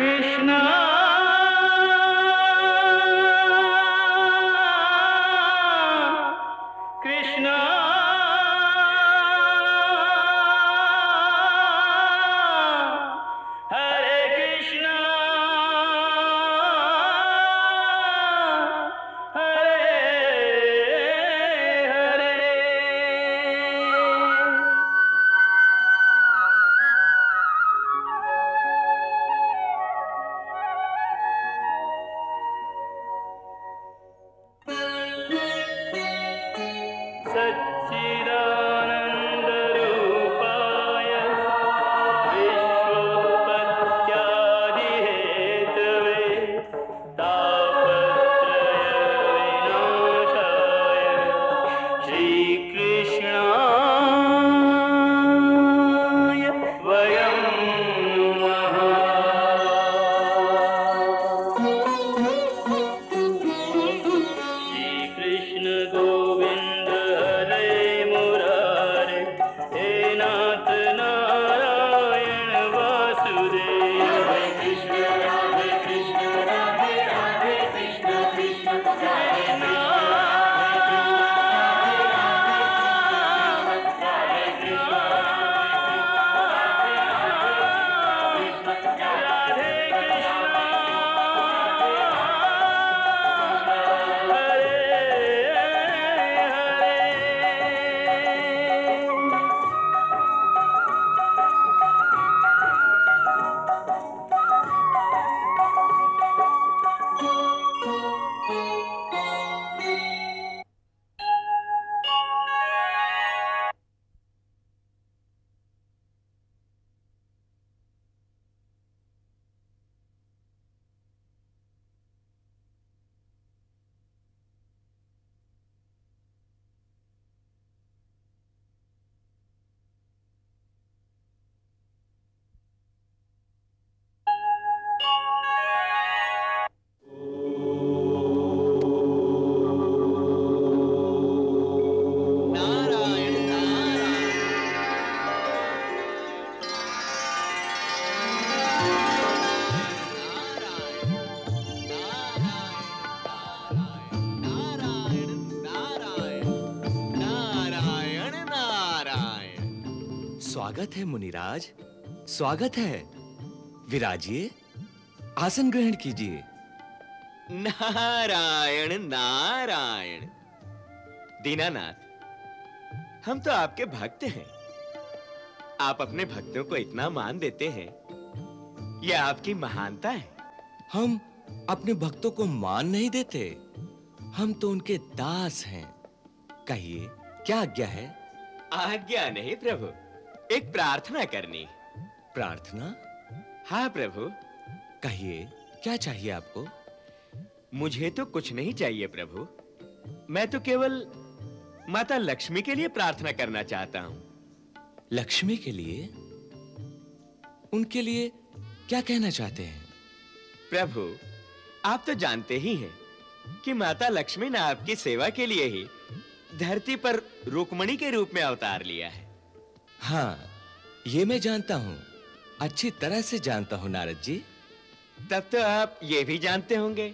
कृष्णा कृष्णा हरे कृष्णा हरे हरे। सच्चिदानन्दरूपाय विश्वोत्पत्त्यादिहेतवे तापत्रयविनाशाय श्रीकृष्णाय वयं नमः। श्रीकृष्ण गोविन्द हरे मुरारे हे नाथ नारायण वासुदेव। हरे कृष्ण राधे राधे कृष्ण कृष्ण हरे स्वागत है मुनिराज, स्वागत है। विराजिए, आसन ग्रहण कीजिए। नारायण नारायण। दीनानाथ, हम तो आपके भक्त हैं। आप अपने भक्तों को इतना मान देते हैं, यह आपकी महानता है। हम अपने भक्तों को मान नहीं देते, हम तो उनके दास हैं। कहिए, क्या आज्ञा है? आज्ञा नहीं प्रभु, एक प्रार्थना करनी। प्रार्थना? हाँ प्रभु। कहिए, क्या चाहिए आपको? मुझे तो कुछ नहीं चाहिए प्रभु, मैं तो केवल माता लक्ष्मी के लिए प्रार्थना करना चाहता हूँ। लक्ष्मी के लिए? उनके लिए क्या कहना चाहते हैं? प्रभु, आप तो जानते ही हैं कि माता लक्ष्मी ने आपकी सेवा के लिए ही धरती पर रुक्मणी के रूप में अवतार लिया है। हाँ, ये मैं जानता हूँ, अच्छी तरह से जानता हूँ नारद जी। तब तो आप ये भी जानते होंगे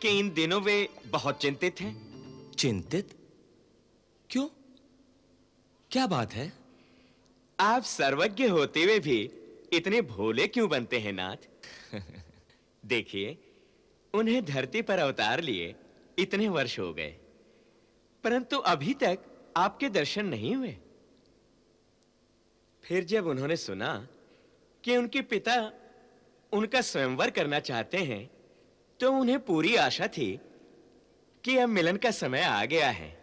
कि इन दिनों वे बहुत चिंतित हैं। चिंतित? क्यों? क्या बात है? आप सर्वज्ञ होते हुए भी इतने भोले क्यों बनते हैं नाथ? देखिए, उन्हें धरती पर अवतार लिए इतने वर्ष हो गए, परंतु अभी तक आपके दर्शन नहीं हुए। फिर जब उन्होंने सुना कि उनके पिता उनका स्वयंवर करना चाहते हैं, तो उन्हें पूरी आशा थी कि अब मिलन का समय आ गया है,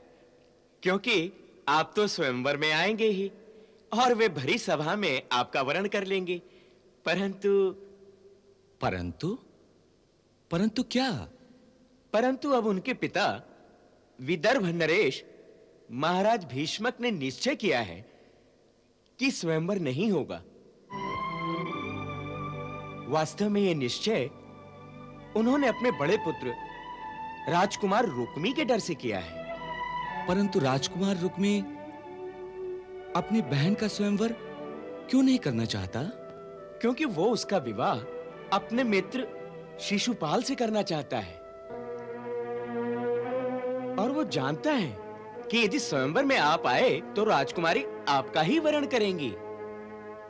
क्योंकि आप तो स्वयंवर में आएंगे ही और वे भरी सभा में आपका वरण कर लेंगे। परंतु परंतु क्या? परंतु अब उनके पिता विदर्भ नरेश महाराज भीष्मक ने निश्चय किया है कि स्वयंवर नहीं होगा। वास्तव में यह निश्चय उन्होंने अपने बड़े पुत्र राजकुमार रुक्मी के डर से किया है। परंतु राजकुमार रुक्मी अपनी बहन का स्वयंवर क्यों नहीं करना चाहता? क्योंकि वो उसका विवाह अपने मित्र शिशुपाल से करना चाहता है और वो जानता है कि यदि स्वयंवर में आप आए तो राजकुमारी आपका ही वरण करेंगी।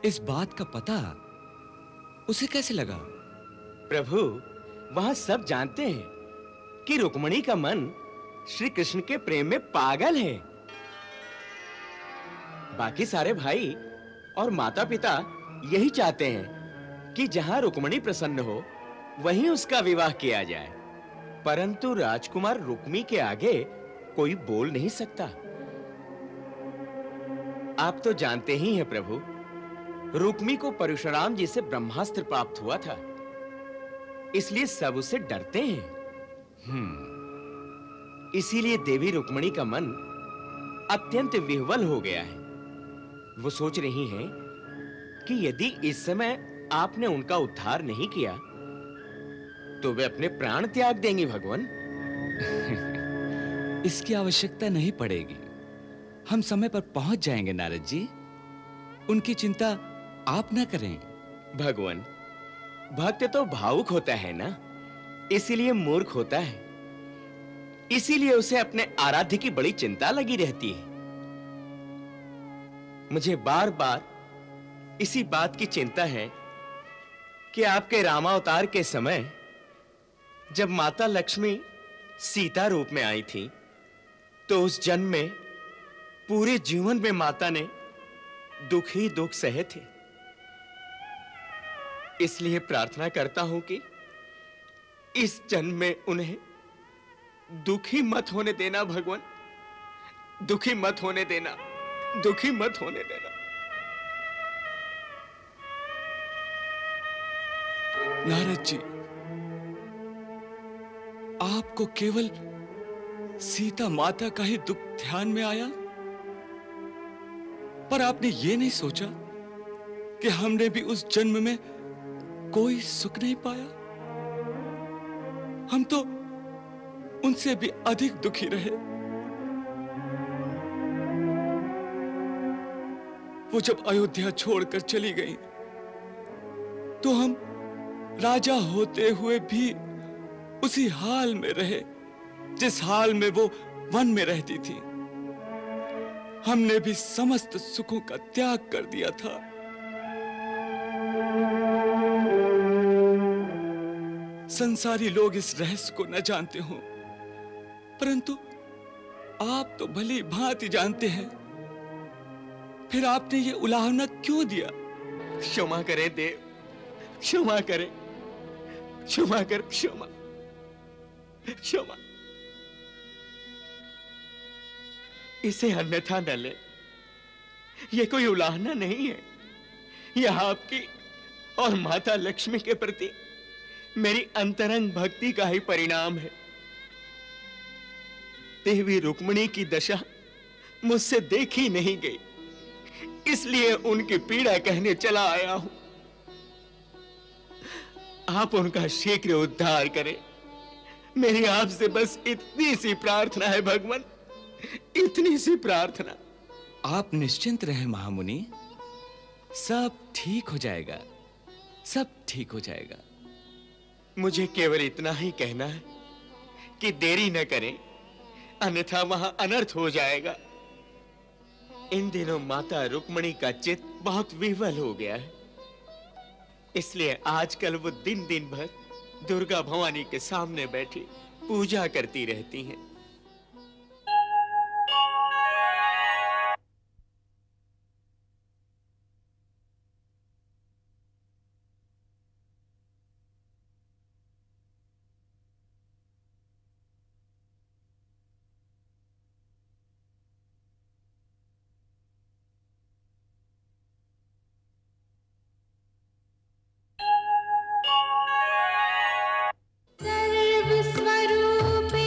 इस बात का पता उसे कैसे लगा? प्रभु, वहां सब जानते हैं कि रुक्मिणी का मन श्री कृष्ण के प्रेम में पागल है। बाकी सारे भाई और माता पिता यही चाहते हैं कि जहां रुक्मिणी प्रसन्न हो वहीं उसका विवाह किया जाए, परंतु राजकुमार रुक्मी के आगे कोई बोल नहीं सकता। आप तो जानते ही हैं प्रभु, रुक्मी को परशुराम जी से ब्रह्मास्त्र प्राप्त हुआ था, इसलिए सब उससे डरते हैं। इसीलिए देवी रुक्मिणी का मन अत्यंत विह्वल हो गया है। वो सोच रही हैं कि यदि इस समय आपने उनका उद्धार नहीं किया तो वे अपने प्राण त्याग देंगी। भगवान, इसकी आवश्यकता नहीं पड़ेगी। हम समय पर पहुंच जाएंगे नारद जी, उनकी चिंता आप ना करें। भगवान, भक्त तो भावुक होता है ना, इसीलिए मूर्ख होता है। इसीलिए उसे अपने आराध्य की बड़ी चिंता लगी रहती है। मुझे बार बार इसी बात की चिंता है कि आपके रामावतार के समय जब माता लक्ष्मी सीता रूप में आई थी तो उस जन्म में पूरे जीवन में माता ने दुख ही दुख सहे थे। इसलिए प्रार्थना करता हूं कि इस जन्म में उन्हें दुखी मत होने देना। भगवान, दुखी मत होने देना, दुखी मत होने देना। नारद जी, आपको केवल सीता माता का ही दुख ध्यान में आया, पर आपने ये नहीं सोचा कि हमने भी उस जन्म में कोई सुख नहीं पाया। हम तो उनसे भी अधिक दुखी रहे। वो जब अयोध्या छोड़कर चली गई तो हम राजा होते हुए भी उसी हाल में रहे जिस हाल में वो वन में रहती थी। हमने भी समस्त सुखों का त्याग कर दिया था। संसारी लोग इस रहस्य को न जानते हो, परंतु आप तो भली भांति जानते हैं। फिर आपने ये उलाहना क्यों दिया? क्षमा करें देव, क्षमा करें, क्षमा कर, क्षमा, क्षमा। इसे अन्यथा न ले, ये कोई उलाहना नहीं है। यह आपकी और माता लक्ष्मी के प्रति मेरी अंतरंग भक्ति का ही परिणाम है। देवी रुक्मिणी की दशा मुझसे देखी नहीं गई, इसलिए उनकी पीड़ा कहने चला आया हूं। आप उनका शीघ्र उद्धार करें, मेरी आपसे बस इतनी सी प्रार्थना है भगवान, इतनी सी प्रार्थना। आप निश्चिंत रहें महामुनि, सब ठीक हो जाएगा, सब ठीक हो जाएगा। मुझे केवल इतना ही कहना है कि देरी न करें, अन्यथा वहां अनर्थ हो जाएगा। इन दिनों माता रुक्मिणी का चित्त बहुत विह्वल हो गया है, इसलिए आजकल वो दिन दिन भर दुर्गा भवानी के सामने बैठी पूजा करती रहती हैं। सर्वस्वरूपे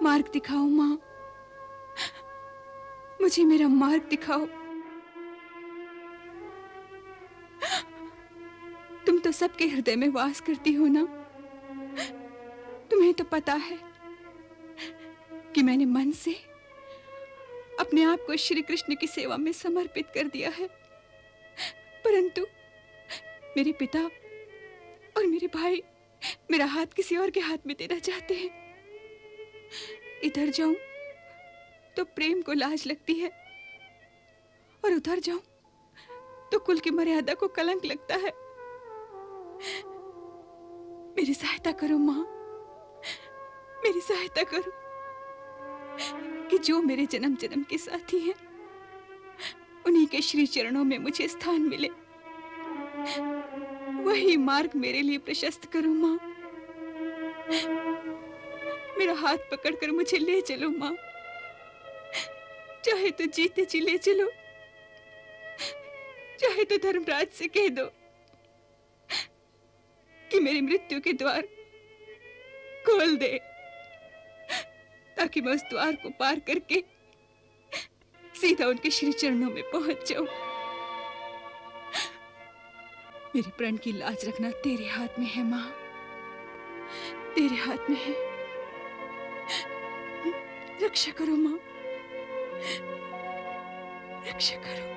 मार्ग दिखाओ माँ, मुझे मेरा मार्ग दिखाओ। तुम तो सबके हृदय में वास करती हो ना। तुम्हें तो पता है कि मैंने मन से अपने आप को श्री कृष्ण की सेवा में समर्पित कर दिया है, परंतु मेरे पिता और मेरे भाई मेरा हाथ किसी और के हाथ में देना चाहते हैं। इधर जाऊं तो प्रेम को लाज लगती है और उधर जाऊं तो कुल की मर्यादा को कलंक लगता है। मेरी सहायता करो मां, मेरी सहायता करो कि जो मेरे जन्म जन्म के साथी हैं उन्हीं के श्री चरणों में मुझे स्थान मिले। वही मार्ग मेरे लिए प्रशस्त करो मां। मेरा हाथ पकड़कर मुझे ले चलो मां, चाहे तो जीते जी ले चलो, चाहे तो धर्मराज से कह दो कि मेरी मृत्यु के द्वार खोल दे, ताकि मैं उस द्वार को पार करके सीधा उनके श्री चरणों में पहुंच जाऊं। मेरे प्रण की लाज रखना तेरे हाथ में है मां, तेरे हाथ में है। रक्षा करो मां, रक्षा करो।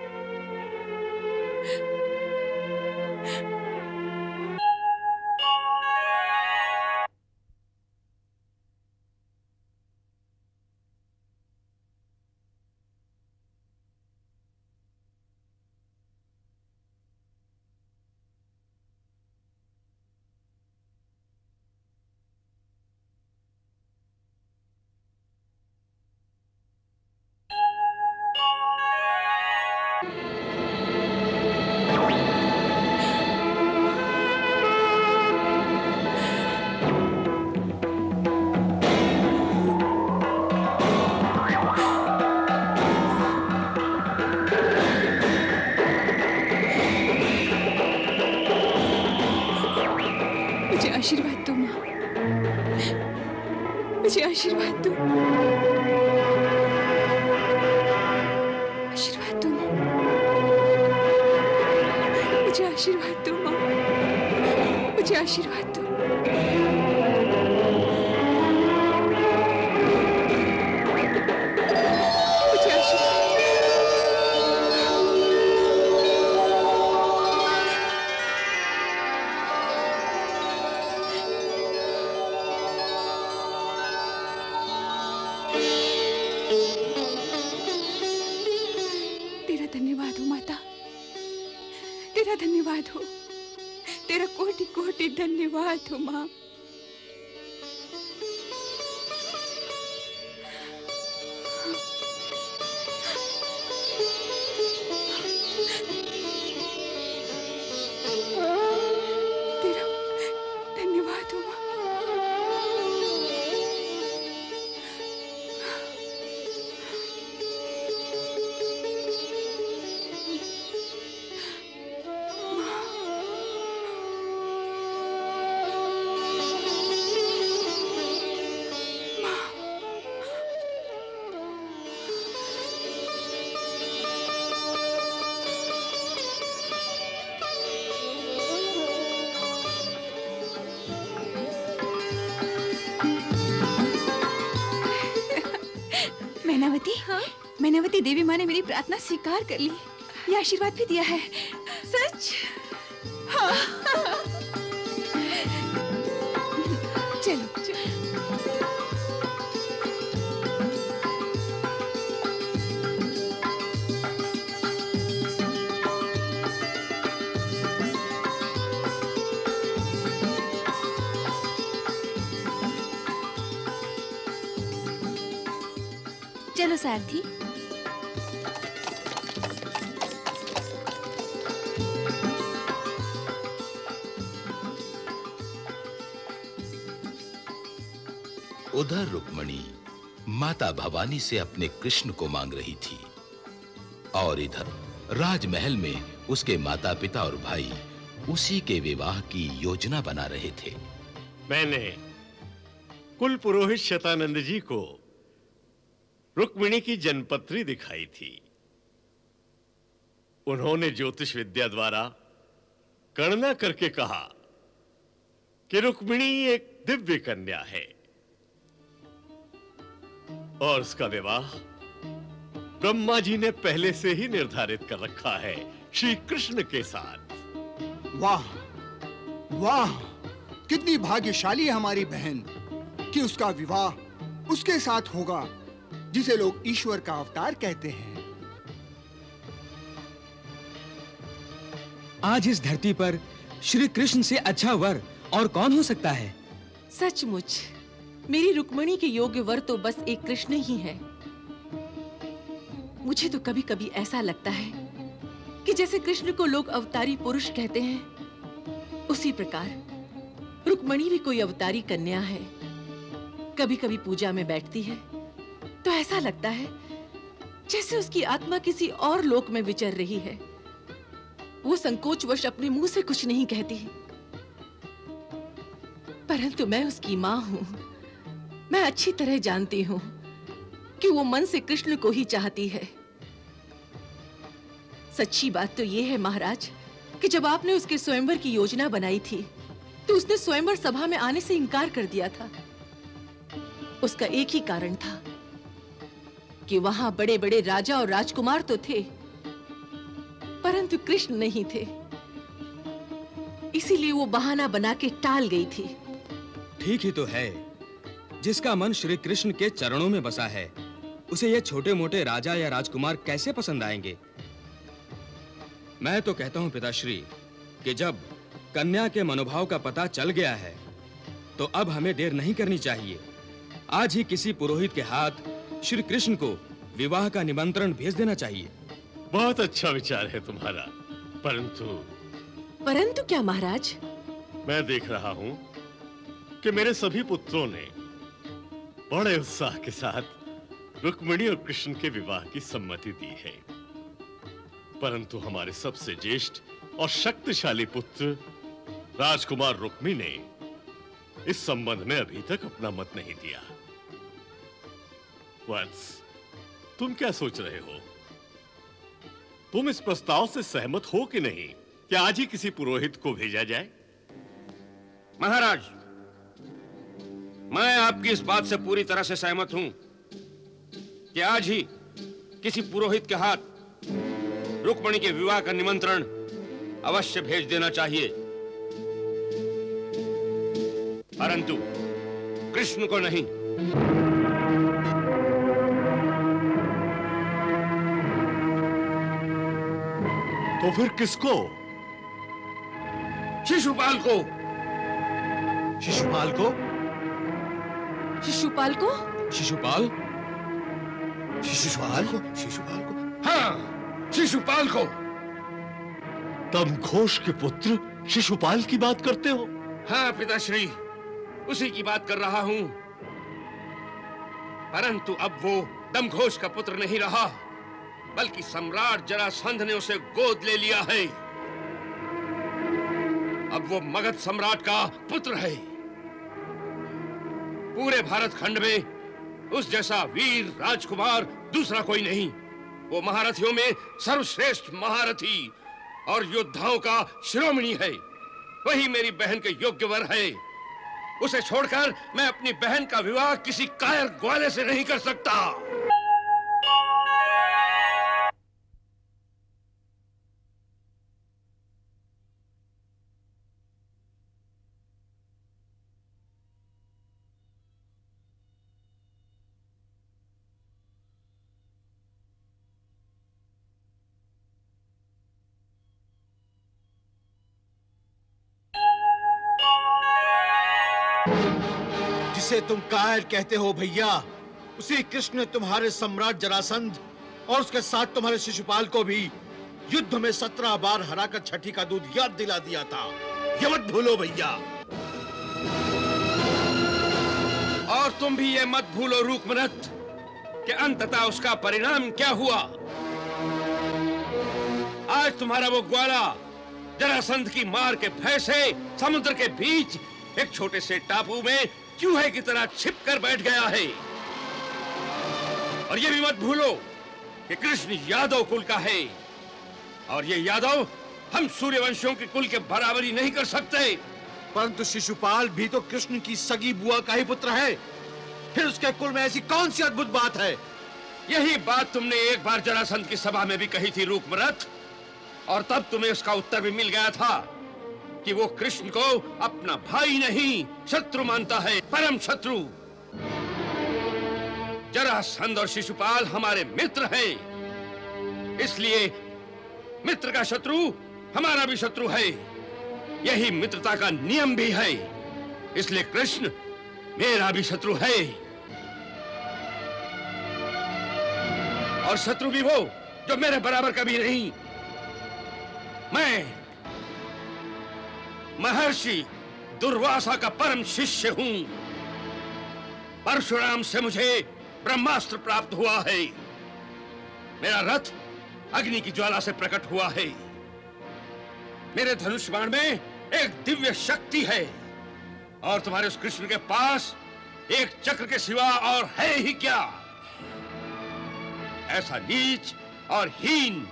आशीर्वाद दो मां, मुझे आशीर्वाद दो, आशीर्वाद दो मां, मुझे आशीर्वाद दो मां, मुझे आशीर्वाद दो। धन्यवाद हो, तेरा कोटि कोटि धन्यवाद हो मां। तेरा धन्यवाद हो मां। मैनावती, हाँ? मैनावती देवी माँ ने मेरी प्रार्थना स्वीकार कर ली, ये आशीर्वाद भी दिया है। सच? हाँ। चलो, चलो। चलो सारथी। उधर रुक्मणी माता भवानी से अपने कृष्ण को मांग रही थी और इधर राजमहल में उसके माता-पिता और भाई उसी के विवाह की योजना बना रहे थे। मैंने कुल पुरोहित शतानंद जी को रुक्मिणी की जन्मपत्री दिखाई थी। उन्होंने ज्योतिष विद्या द्वारा गणना करके कहा कि रुक्मिणी एक दिव्य कन्या है और उसका विवाह ब्रह्मा जी ने पहले से ही निर्धारित कर रखा है श्री कृष्ण के साथ। वाह वाह, कितनी भाग्यशाली है हमारी बहन कि उसका विवाह उसके साथ होगा जिसे लोग ईश्वर का अवतार कहते हैं। आज इस धरती पर श्री कृष्ण से अच्छा वर और कौन हो सकता है? सचमुच मेरी रुक्मिणी के योग्य वर तो बस एक कृष्ण ही है। मुझे तो कभी-कभी ऐसा लगता है कि जैसे कृष्ण को लोग अवतारी पुरुष कहते हैं, उसी प्रकार रुक्मिणी भी कोई अवतारी कन्या है। कभी-कभी पूजा में बैठती है तो ऐसा लगता है जैसे उसकी आत्मा किसी और लोक में विचर रही है। वो संकोचवश अपने मुंह से कुछ नहीं कहती, परंतु मैं उसकी मां हूं। मैं अच्छी तरह जानती हूं कि वो मन से कृष्ण को ही चाहती है। सच्ची बात तो ये है महाराज कि जब आपने उसके स्वयंवर की योजना बनाई थी तो उसने स्वयंवर सभा में आने से इनकार कर दिया था। उसका एक ही कारण था कि वहां बड़े-बड़े राजा और राजकुमार तो थे, परंतु कृष्ण नहीं थे। इसीलिए वो बहाना बना के टाल गई थी। ठीक ही तो है, जिसका मन श्री कृष्ण के चरणों में बसा है उसे ये छोटे-मोटे राजा या राजकुमार कैसे पसंद आएंगे? मैं तो कहता हूं पिताश्री कि जब कन्या के मनोभाव का पता चल गया है तो अब हमें देर नहीं करनी चाहिए। आज ही किसी पुरोहित के हाथ श्री कृष्ण को विवाह का निमंत्रण भेज देना चाहिए। बहुत अच्छा विचार है तुम्हारा, परंतु क्या महाराज? मैं देख रहा हूं कि मेरे सभी पुत्रों ने बड़े उत्साह के साथ रुक्मिणी और कृष्ण के विवाह की सम्मति दी है, परंतु हमारे सबसे ज्येष्ठ और शक्तिशाली पुत्र राजकुमार रुक्मी ने इस संबंध में अभी तक अपना मत नहीं दिया। वत्स, तुम क्या सोच रहे हो? तुम इस प्रस्ताव से सहमत हो कि नहीं कि आज ही किसी पुरोहित को भेजा जाए? महाराज, मैं आपकी इस बात से पूरी तरह से सहमत हूं कि आज ही किसी पुरोहित के हाथ रुक्मिणी के विवाह का निमंत्रण अवश्य भेज देना चाहिए, परंतु कृष्ण को नहीं। तो फिर किसको? शिशुपाल को। शिशुपाल को? शिशुपाल को? शिशुपाल? शिशुपाल को? शिशुपाल को? हाँ, शिशुपाल को। दमघोष के पुत्र शिशुपाल की बात करते हो? हाँ पिताश्री, उसी की बात कर रहा हूं, परंतु अब वो दमघोष का पुत्र नहीं रहा, बल्कि सम्राट जरासंध ने उसे गोद ले लिया है। अब वो मगध सम्राट का पुत्र है। पूरे भारत खंड में उस जैसा वीर राजकुमार दूसरा कोई नहीं। वो महारथियों में सर्वश्रेष्ठ महारथी और योद्धाओं का शिरोमणि है। वही मेरी बहन के योग्य वर है। उसे छोड़कर मैं अपनी बहन का विवाह किसी कायर ग्वाले से नहीं कर सकता। जिसे तुम कायर कहते हो भैया, उसी कृष्ण ने तुम्हारे सम्राट जरासंध और उसके साथ तुम्हारे शिशुपाल को भी युद्ध में 17 बार हराकर छठी का दूध याद दिला दिया था। ये मत भूलो भैया। और तुम भी ये मत भूलो रूकमनत कि अंततः उसका परिणाम क्या हुआ। आज तुम्हारा वो ग्वाला जरासंध की मार के भय से समुद्र के बीच एक छोटे से टापू में चूहे की तरह छिप कर बैठ गया है। और ये भी मत भूलो कि कृष्ण यादव कुल का है, और ये यादव हम सूर्यवंशियों के कुल के बराबरी नहीं कर सकते। परंतु शिशुपाल भी तो कृष्ण की सगी बुआ का ही पुत्र है, फिर उसके कुल में ऐसी कौन सी अद्भुत बात है? यही बात तुमने एक बार जरासंध की सभा में भी कही थी रूपमरथ, और तब तुम्हें उसका उत्तर भी मिल गया था कि वो कृष्ण को अपना भाई नहीं शत्रु मानता है, परम शत्रु। जरासंध और शिशुपाल हमारे मित्र हैं, इसलिए मित्र का शत्रु हमारा भी शत्रु है। यही मित्रता का नियम भी है, इसलिए कृष्ण मेरा भी शत्रु है। और शत्रु भी वो जो मेरे बराबर कभी नहीं। मैं महर्षि दुर्वासा का परम शिष्य हूं। परशुराम से मुझे ब्रह्मास्त्र प्राप्त हुआ है। मेरा रथ अग्नि की ज्वाला से प्रकट हुआ है। मेरे धनुष बाण में एक दिव्य शक्ति है, और तुम्हारे उस कृष्ण के पास एक चक्र के सिवा और है ही क्या। ऐसा नीच और हीन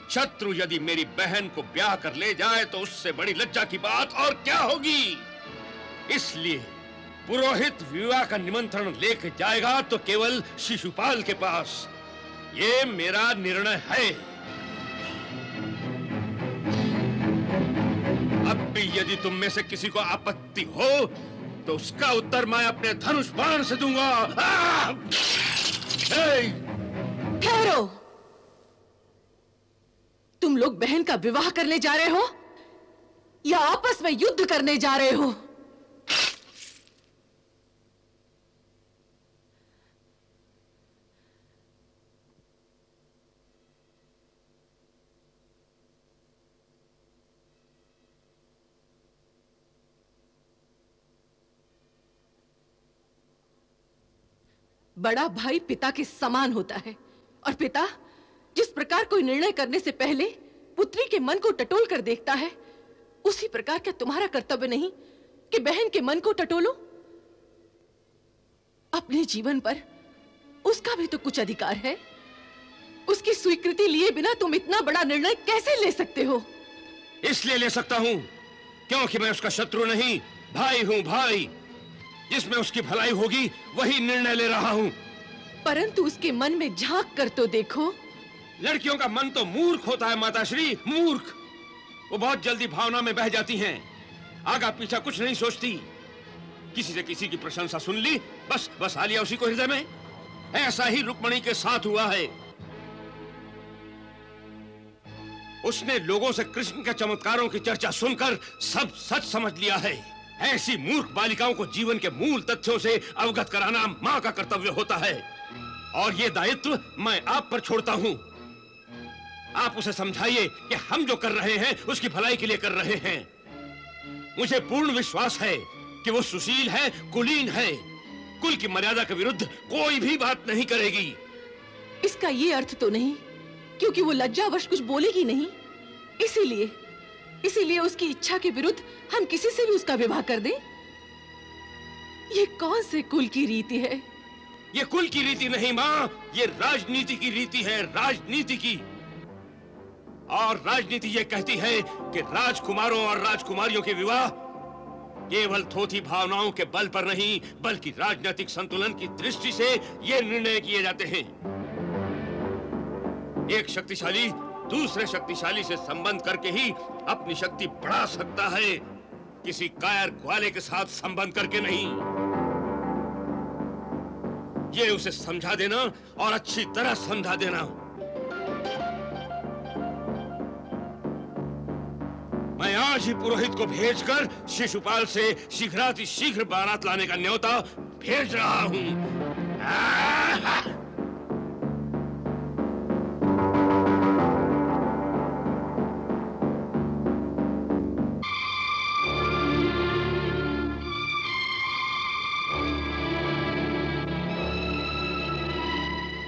शत्रु यदि मेरी बहन को ब्याह कर ले जाए तो उससे बड़ी लज्जा की बात और क्या होगी। इसलिए पुरोहित विवाह का निमंत्रण लेकर जाएगा तो केवल शिशुपाल के पास। ये मेरा निर्णय है। अब भी यदि तुम में से किसी को आपत्ति हो तो उसका उत्तर मैं अपने धनुष बाण से दूंगा। ठहरो, तुम लोग बहन का विवाह करने जा रहे हो या आपस में युद्ध करने जा रहे हो? बड़ा भाई पिता के समान होता है, और पिता जिस प्रकार कोई निर्णय करने से पहले पुत्री के मन को टटोल कर देखता है, उसी प्रकार क्या तुम्हारा कर्तव्य नहीं कि बहन के मन को टटोलो? अपने जीवन पर उसका भी तो कुछ अधिकार है। उसकी स्वीकृति लिए बिना तुम इतना बड़ा निर्णय कैसे ले सकते हो? इसलिए ले सकता हूं क्योंकि मैं उसका शत्रु नहीं, भाई हूं, भाई। जिसमें उसकी भलाई होगी वही निर्णय ले रहा हूं। परंतु उसके मन में झांक कर तो देखो। लड़कियों का मन तो मूर्ख होता है माताश्री, मूर्ख। वो बहुत जल्दी भावना में बह जाती हैं, आगा पीछा कुछ नहीं सोचती। किसी से किसी की प्रशंसा सुन ली, बस आ लिया उसी को हृदय में। ऐसा ही रुक्मणी के साथ हुआ है। उसने लोगों से कृष्ण के चमत्कारों की चर्चा सुनकर सब सच समझ लिया है। ऐसी मूर्ख बालिकाओं को जीवन के मूल तथ्यों से अवगत कराना मां का कर्तव्य होता है, और ये दायित्व मैं आप पर छोड़ता हूं। आप उसे समझाइए कि हम जो कर रहे हैं उसकी भलाई के लिए कर रहे हैं। मुझे पूर्ण विश्वास है कि वो सुशील है, कुलीन है, कुल की मर्यादा के विरुद्ध कोई भी बात नहीं करेगी। इसका ये अर्थ तो नहीं क्योंकि वो लज्जावश कुछ बोलेगी नहीं, इसीलिए उसकी इच्छा के विरुद्ध हम किसी से भी उसका विवाह कर दें? ये कौन से कुल की रीति है? ये कुल की रीति नहीं मां, ये राजनीति की रीति है, राजनीति की। और राजनीति ये कहती है कि राजकुमारों और राजकुमारियों के विवाह केवल थोथी भावनाओं के बल पर नहीं बल्कि राजनीतिक संतुलन की दृष्टि से ये निर्णय किए जाते हैं। एक शक्तिशाली दूसरे शक्तिशाली से संबंध करके ही अपनी शक्ति बढ़ा सकता है, किसी कायर ग्वाले के साथ संबंध करके नहीं। ये उसे समझा देना और अच्छी तरह समझा देना। मैं आज ही पुरोहित को भेजकर शिशुपाल से शीघ्रातिशीघ्र बारात लाने का न्योता भेज रहा हूं।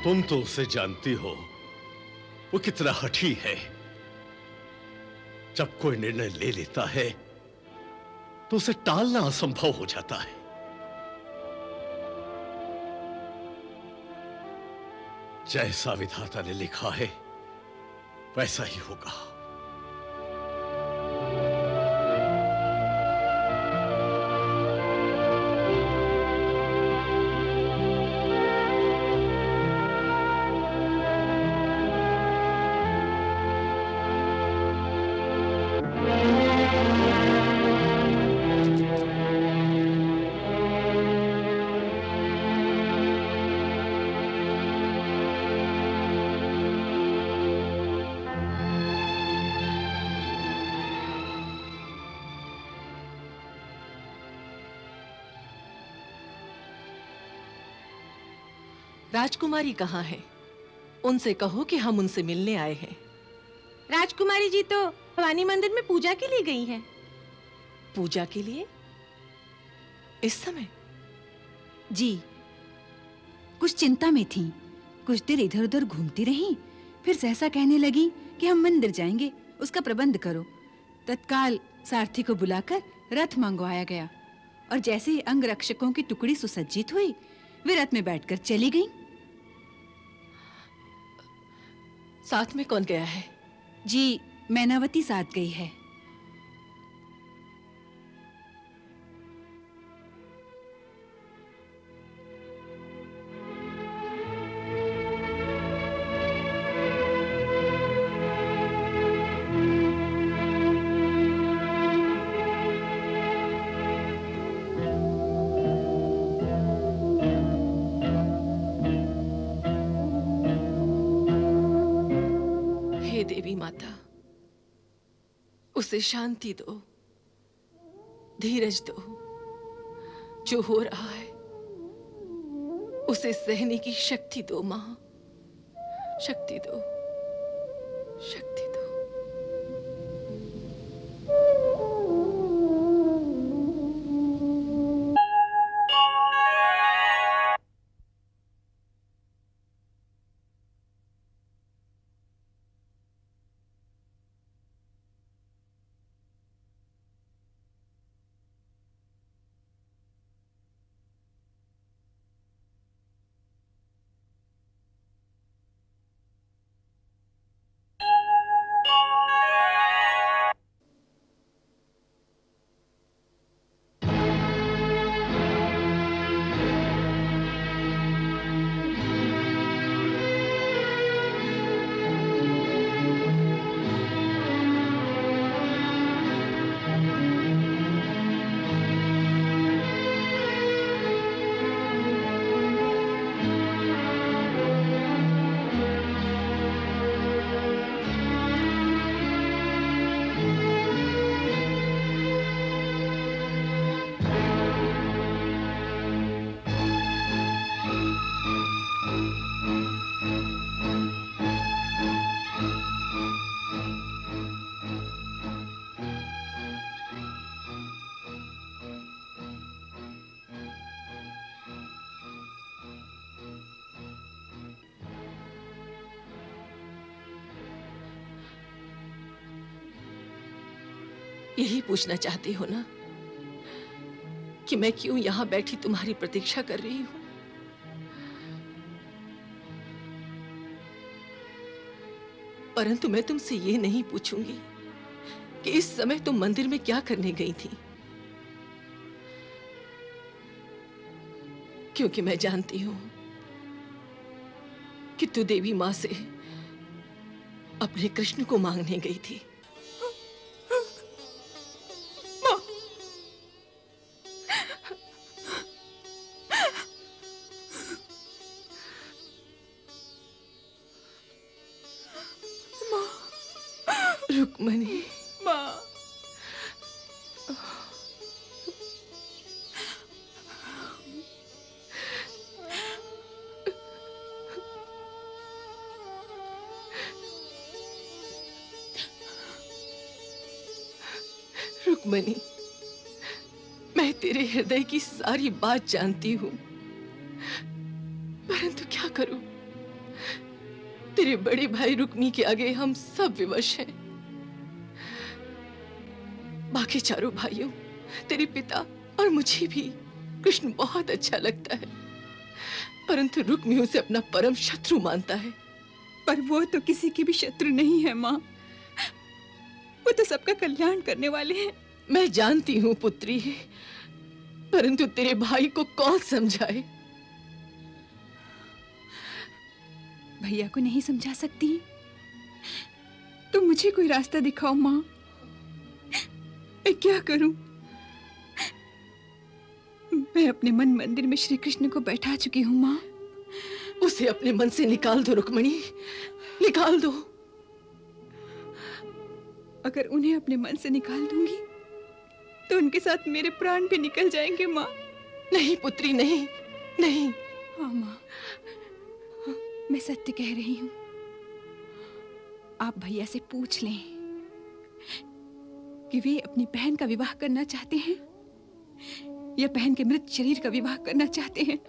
तुम तो उसे जानती हो, वो कितना हठी है। जब कोई निर्णय ले लेता है तो उसे टालना असंभव हो जाता है। जैसा विधाता ने लिखा है वैसा ही होगा। राजकुमारी कहाँ है? उनसे कहो कि हम उनसे मिलने आए हैं। राजकुमारी जी तो भवानी मंदिर में पूजा के लिए गई हैं। पूजा के लिए? इस समय? जी, कुछ चिंता में थीं। कुछ देर इधर उधर घूमती रहीं, फिर सहसा कहने लगी कि हम मंदिर जाएंगे, उसका प्रबंध करो। तत्काल सारथी को बुलाकर रथ मंगवाया गया और जैसे ही अंग रक्षकों की टुकड़ी सुसज्जित हुई, वे रथ में बैठकर चली गईं। साथ में कौन गया है? जी, मैनावती साथ गई है। देवी माता, उसे शांति दो, धीरज दो। जो हो रहा है उसे सहने की शक्ति दो मां, शक्ति दो, शक्ति दो। यही पूछना चाहती हो ना कि मैं क्यों यहां बैठी तुम्हारी प्रतीक्षा कर रही हूं? परंतु मैं तुमसे ये नहीं पूछूंगी कि इस समय तुम मंदिर में क्या करने गई थी, क्योंकि मैं जानती हूं कि तू देवी मां से अपने कृष्ण को मांगने गई थी। रुक्मणी, माँ, रुक्मणी, मैं तेरे हृदय की सारी बात जानती हूं, परंतु क्या करूं? तेरे बड़े भाई रुक्मी के आगे हम सब विवश हैं। बाकी चारों भाइयों तेरे पिता और मुझे भी कृष्ण बहुत अच्छा लगता है, परंतु रुक्मी उसे अपना परम शत्रु मानता है। पर वो तो किसी की भी शत्रु नहीं है माँ, वो तो सबका कल्याण करने वाले हैं। मैं जानती हूँ पुत्री, परंतु तेरे भाई को कौन समझाए? भैया को नहीं समझा सकती तो मुझे कोई रास्ता दिखाओ माँ, मैं क्या करूं? मैं अपने मन मंदिर में श्री कृष्ण को बैठा चुकी हूँ माँ। उसे अपने मन से निकाल दो रुक्मिणी, निकाल दो। अगर उन्हें अपने मन से निकाल दूंगी तो उनके साथ मेरे प्राण भी निकल जाएंगे माँ। नहीं पुत्री, नहीं नहीं। हाँ माँ, मैं सत्य कह रही हूँ। आप भैया से पूछ लें कि वे अपनी बहन का विवाह करना चाहते हैं या बहन के मृत शरीर का विवाह करना चाहते हैं।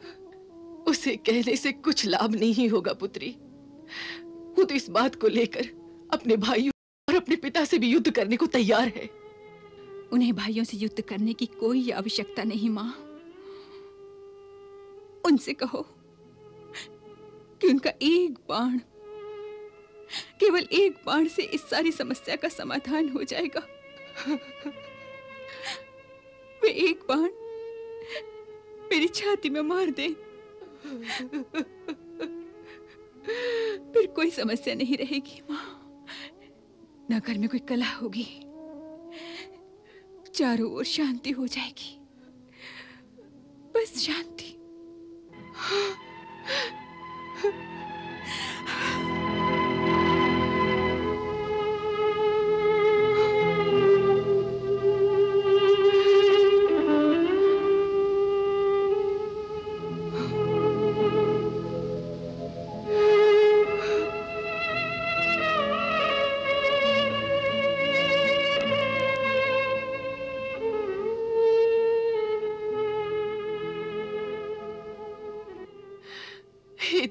उसे कहने से कुछ लाभ नहीं होगा पुत्री। वो तो इस बात को लेकर अपने भाइयों और अपने पिता से भी युद्ध करने को तैयार है। उन्हें भाइयों से युद्ध करने की कोई आवश्यकता नहीं माँ। उनसे कहो कि उनका एक बाण, केवल एक बाण से इस सारी समस्या का समाधान हो जाएगा। वे एक बाण मेरी छाती में मार दे, फिर कोई समस्या नहीं रहेगी माँ। न घर में कोई कलह होगी, चारों ओर शांति हो जाएगी, बस शांति।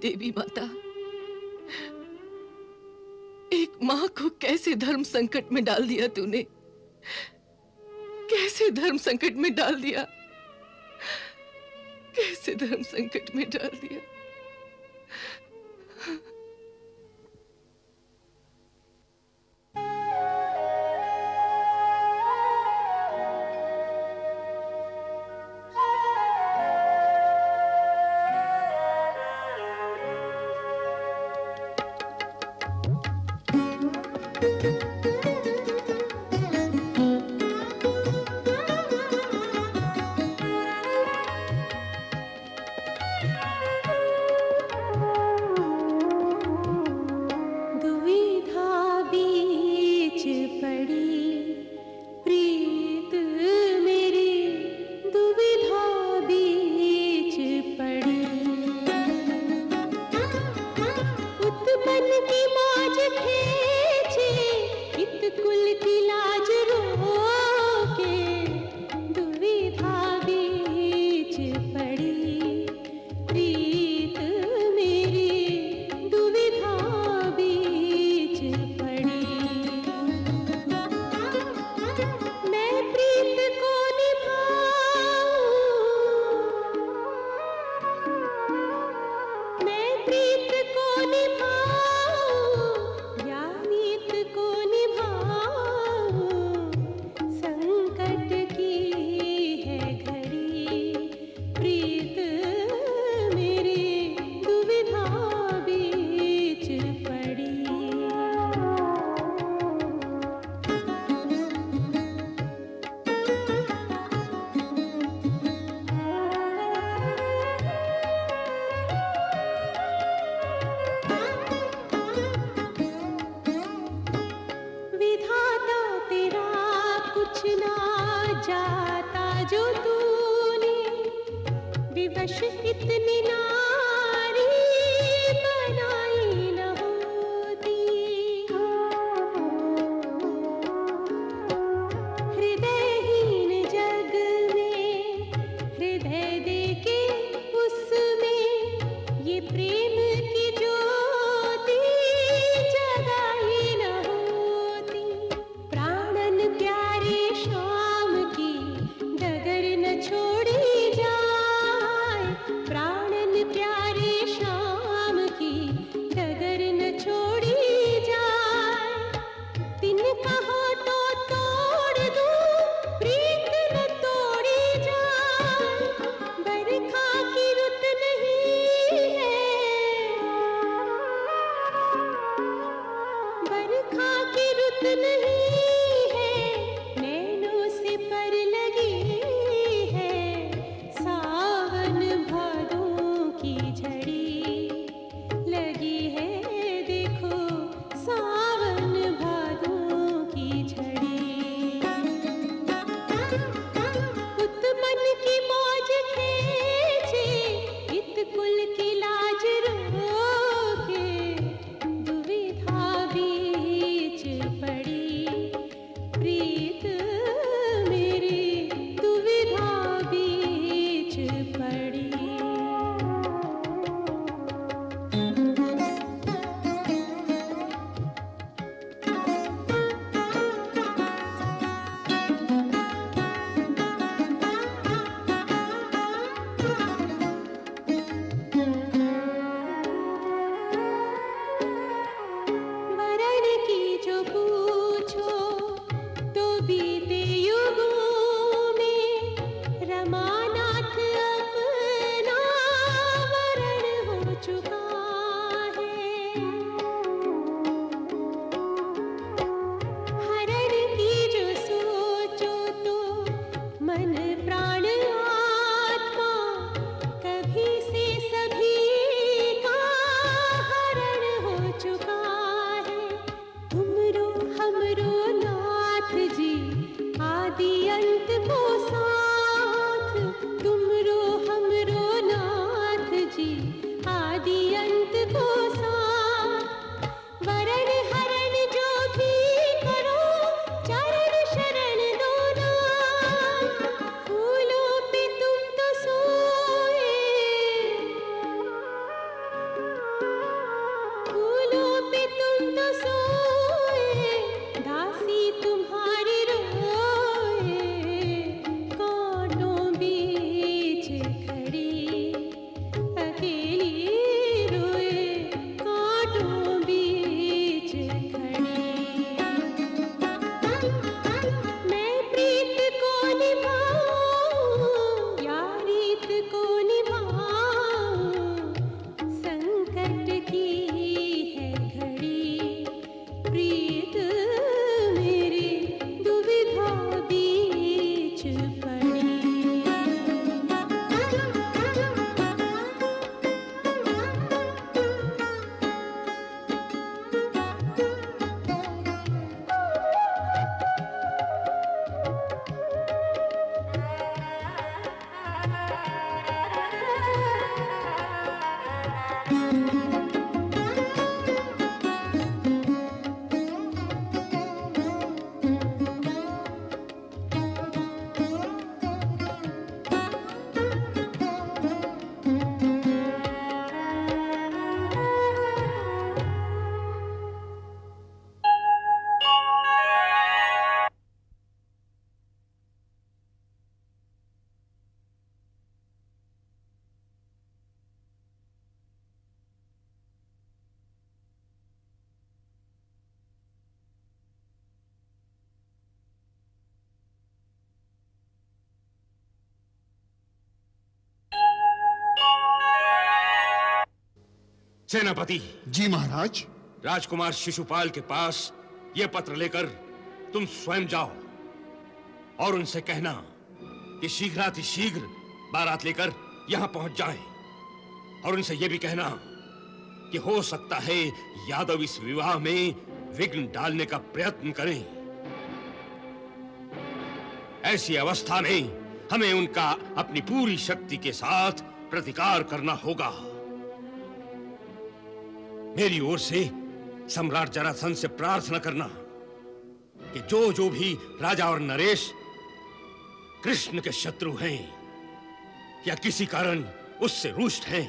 देवी माता, एक माँ को कैसे धर्म संकट में डाल दिया तूने, कैसे धर्म संकट में डाल दिया, कैसे धर्म संकट में डाल दिया। छोड़ी जाए, प्राणन प्यारे श्याम की डगर न छोड़ी जाए। तिनका हो तो तोड़ दूं, प्रीत न तोड़ी जाए। बरखा की रुत नहीं है, बरखा की रुत नहीं है, नैनों से पर लगी है सावन भादों की झड़ी। लगी है देखो सावन भादों की झड़ी। उत्पन्न की मौज खेचे, इत कुल की लाज रोके, दुविधा बीच पड़ी प्रीत मेरी, दुविधा बीच पड़ी। वरण की जो पूछो तो बीते युगों में, रमानाथ अपना वरण हो चुका है। हरण की जो सोचो तो मन प्राण आत्मा, कभी से सभी का हरण हो चुका है। तुमरो हमरो नाथ जी आदि अंत को साथ, तुमरो हमरो नाथ जी आदि अंत को साथ। वरण हरण जो भी करो, चरण शरण दो नाथ। फूलों पे तुम तो सोए, फूलों पे तुम तो सोए, दासी तुम्हारी रोए, कांटों बीच खड़ी अकेली रोए, कांटों बीच खड़ी। मैं प्रीत को निभाऊं या रीत को निभाऊं, संकट की है घड़ी प्रीत मेरी, दुविधा बीच पड़ी। सेनापति। जी महाराज। राजकुमार शिशुपाल के पास यह पत्र लेकर तुम स्वयं जाओ और उनसे कहना कि शीघ्रातिशीघ्र बारात लेकर यहां पहुंच जाएं, और उनसे यह भी कहना कि हो सकता है यादव इस विवाह में विघ्न डालने का प्रयत्न करें। ऐसी अवस्था में हमें उनका अपनी पूरी शक्ति के साथ प्रतिकार करना होगा। मेरी ओर से सम्राट जरासंध से प्रार्थना करना कि जो जो भी राजा और नरेश कृष्ण के शत्रु हैं या किसी कारण उससे रुष्ट हैं,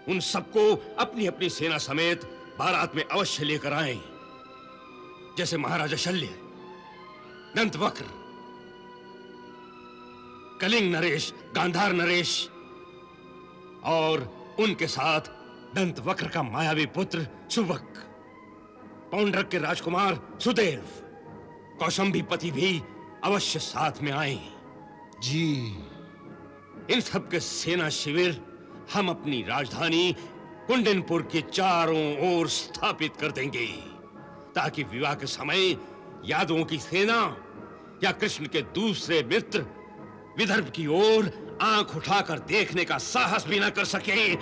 उन सबको अपनी अपनी सेना समेत बारात में अवश्य लेकर आएं, जैसे महाराजा शल्य, दंतवक्र, कलिंग नरेश, गांधार नरेश और उनके साथ दंतवक्र का मायावी पुत्र सुबक, पौंड्रक के राजकुमार सुदेव, कौशंबीपति भी अवश्य साथ में आए। जी। इन सब के सेना शिविर हम अपनी राजधानी कुंडनपुर के चारों ओर स्थापित कर देंगे, ताकि विवाह के समय यादवों की सेना या कृष्ण के दूसरे मित्र विदर्भ की ओर आंख उठाकर देखने का साहस भी न कर सके।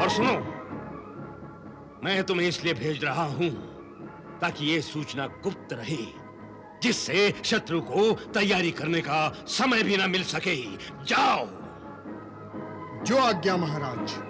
और सुनो, मैं तुम्हें इसलिए भेज रहा हूं ताकि यह सूचना गुप्त रहे, जिससे शत्रु को तैयारी करने का समय भी न मिल सके। जाओ। जो आज्ञा महाराज।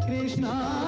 Krishna